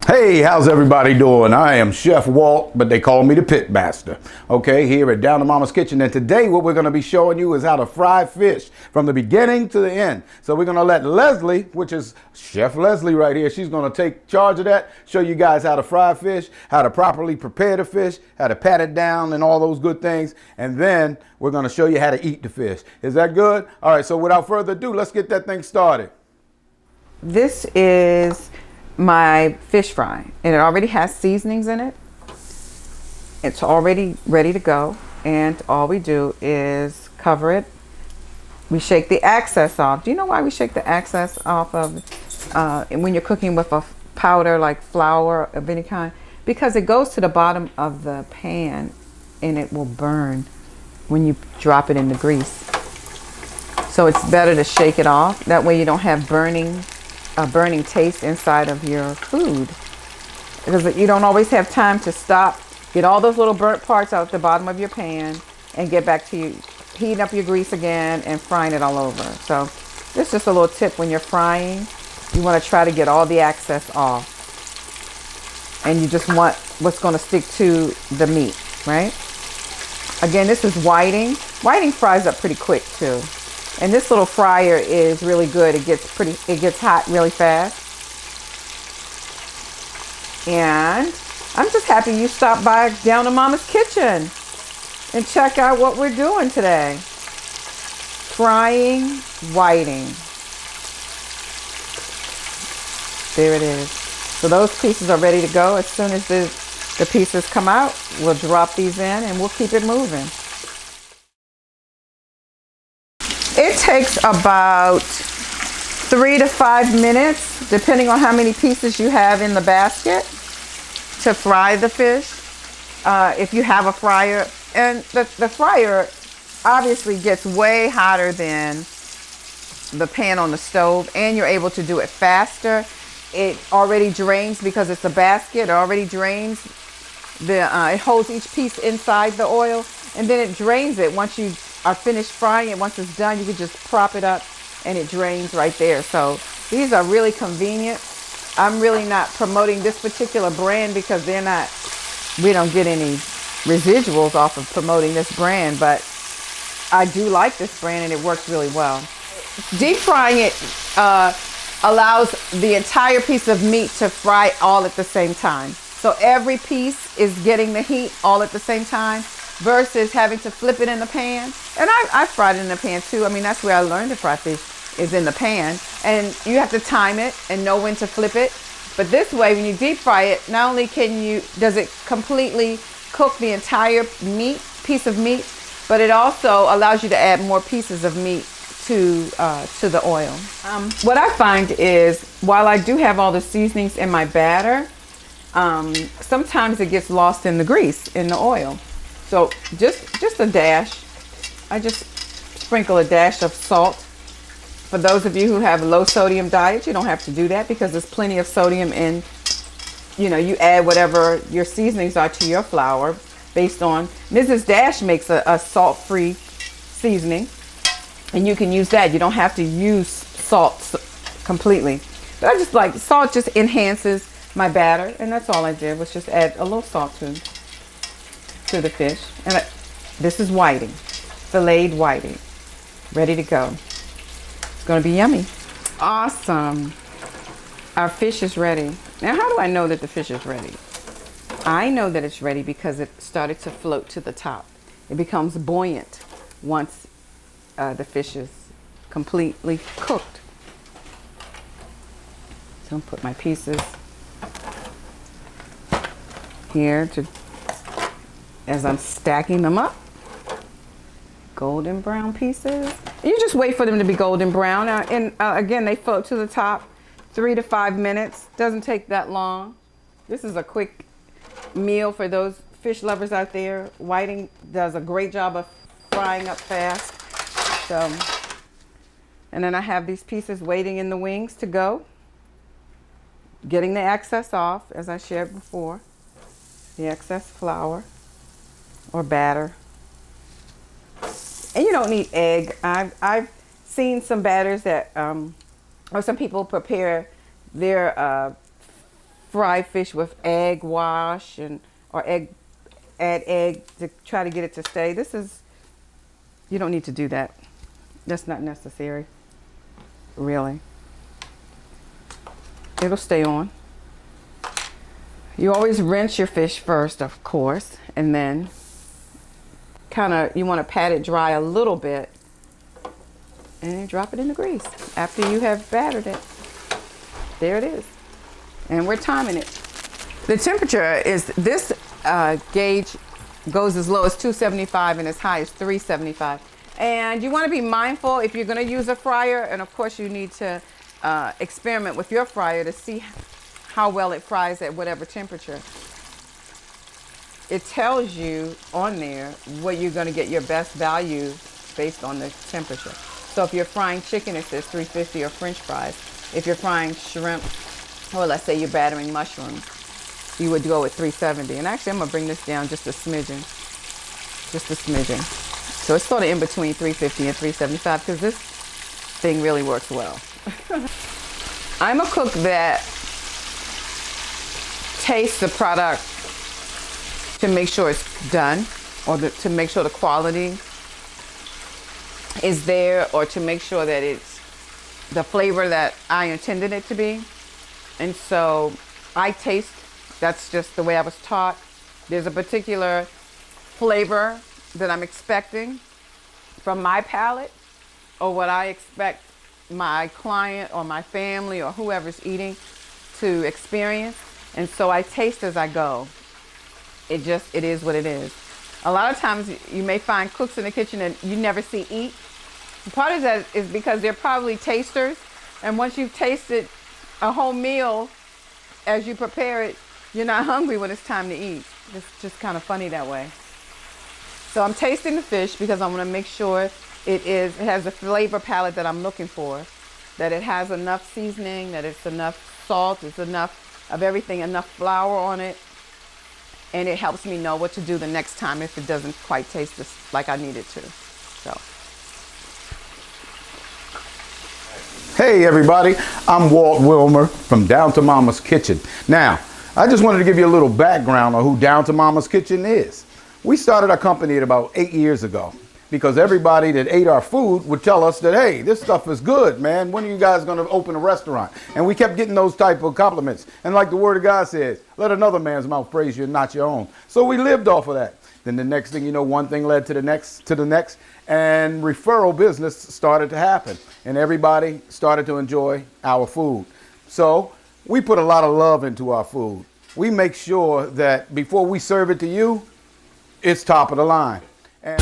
Hey, how's everybody doing? I am Chef Walt, but they call me the Pit Master. Okay, here at Down to Mama's Kitchen, and today what we're going to be showing you is how to fry fish from the beginning to the end. So we're going to let Leslie, which is Chef Leslie right here, she's going to take charge of that, show you guys how to fry fish, how to properly prepare the fish, how to pat it down and all those good things, and then we're going to show you how to eat the fish. Is that good? All right, so without further ado, let's get that thing started. This is my fish fry, and it already has seasonings in it. It's already ready to go, and all we do is cover it. We shake the excess off. Do you know why we shake the excess off of when you're cooking with a powder like flour of any kind? Because it goes to the bottom of the pan and it will burn when you drop it in the grease. So it's better to shake it off. That way you don't have burning taste inside of your food, because you don't always have time to stop, get all those little burnt parts out the bottom of your pan and get back to you heating up your grease again and frying it all over. So this is just a little tip: when you're frying, you want to try to get all the excess off, and you just want what's going to stick to the meat, right? Again, this is whiting. Whiting fries up pretty quick too. And this little fryer is really good. It gets hot really fast. And I'm just happy you stopped by Down to Mama's Kitchen and check out what we're doing today. Frying whiting. There it is. So those pieces are ready to go. As soon as the pieces come out, we'll drop these in and we'll keep it moving. It takes about 3 to 5 minutes, depending on how many pieces you have in the basket, to fry the fish. If you have a fryer, and the fryer obviously gets way hotter than the pan on the stove, and you're able to do it faster. It already drains, because it's a basket. It already drains. It holds each piece inside the oil, and then it drains it once you are finished frying it. Once it's done, you can just prop it up and it drains right there. So these are really convenient. I'm really not promoting this particular brand because we don't get any residuals off of promoting this brand, but I do like this brand and it works really well. Deep frying it allows the entire piece of meat to fry all at the same time. So every piece is getting the heat all at the same time, versus having to flip it in the pan. And I fried it in the pan too. I mean, that's where I learned to fry fish, is in the pan. And you have to time it and know when to flip it. But this way, when you deep fry it, not only does it completely cook the entire piece of meat, but it also allows you to add more pieces of meat to the oil. What I find is, while I do have all the seasonings in my batter, sometimes it gets lost in the grease, in the oil. So just a dash. I just sprinkle a dash of salt. For those of you who have low sodium diets, you don't have to do that, because there's plenty of sodium in, you add whatever your seasonings are to your flour based on. Mrs. Dash makes a salt-free seasoning, and you can use that. You don't have to use salt completely. But I just like salt, just enhances my batter, and that's all I did, was just add a little salt to the fish. And this is whiting, filleted whiting, ready to go. It's going to be yummy. Awesome. Our fish is ready. Now, how do I know that the fish is ready? I know that it's ready because it started to float to the top. It becomes buoyant once the fish is completely cooked. So I'll put my pieces here as I'm stacking them up. Golden brown pieces. And you just wait for them to be golden brown. Again, they float to the top. 3 to 5 minutes. Doesn't take that long. This is a quick meal for those fish lovers out there. Whiting does a great job of frying up fast. So, and then I have these pieces waiting in the wings to go. Getting the excess off, as I shared before. The excess flour or batter. And you don't need egg. I've seen some batters that, or some people prepare their fry fish with egg wash or add egg to try to get it to stay. You don't need to do that. That's not necessary, really. It'll stay on. You always rinse your fish first, of course, and then you want to pat it dry a little bit and drop it in the grease after you have battered it. There it is. And we're timing it. The temperature is, this gauge goes as low as 275 and as high as 375. And you want to be mindful if you're going to use a fryer, and of course you need to experiment with your fryer to see how well it fries at whatever temperature. It tells you on there where you're going to get your best value based on the temperature. So if you're frying chicken, it says 350, or French fries. If you're frying shrimp, or let's say you're battering mushrooms, you would go with 370. And actually, I'm going to bring this down just a smidgen. Just a smidgen. So it's sort of in between 350 and 375 because this thing really works well. I'm a cook that tastes the product to make sure it's done, or to make sure the quality is there, or to make sure that it's the flavor that I intended it to be. And so I taste, that's just the way I was taught. There's a particular flavor that I'm expecting from my palate, or what I expect my client or my family or whoever's eating to experience. And so I taste as I go. It is what it is. A lot of times you may find cooks in the kitchen that you never see eat. Part of that is because they're probably tasters, and once you've tasted a whole meal as you prepare it, you're not hungry when it's time to eat. It's just kind of funny that way. So I'm tasting the fish because I want to make sure it has the flavor palette that I'm looking for, that it has enough seasoning, that it's enough salt, it's enough of everything, enough flour on it, and it helps me know what to do the next time if it doesn't quite taste like I need it to. So. Hey everybody, I'm Walt Wilmer from Down to Mama's Kitchen. Now, I just wanted to give you a little background on who Down to Mama's Kitchen is. We started our company at about 8 years ago because everybody that ate our food would tell us that, hey, this stuff is good, man. When are you guys going to open a restaurant? And we kept getting those type of compliments. And like the word of God says, let another man's mouth praise you and not your own. So we lived off of that. Then the next thing you know, one thing led to the next, and referral business started to happen. And everybody started to enjoy our food. So we put a lot of love into our food. We make sure that before we serve it to you, it's top of the line. And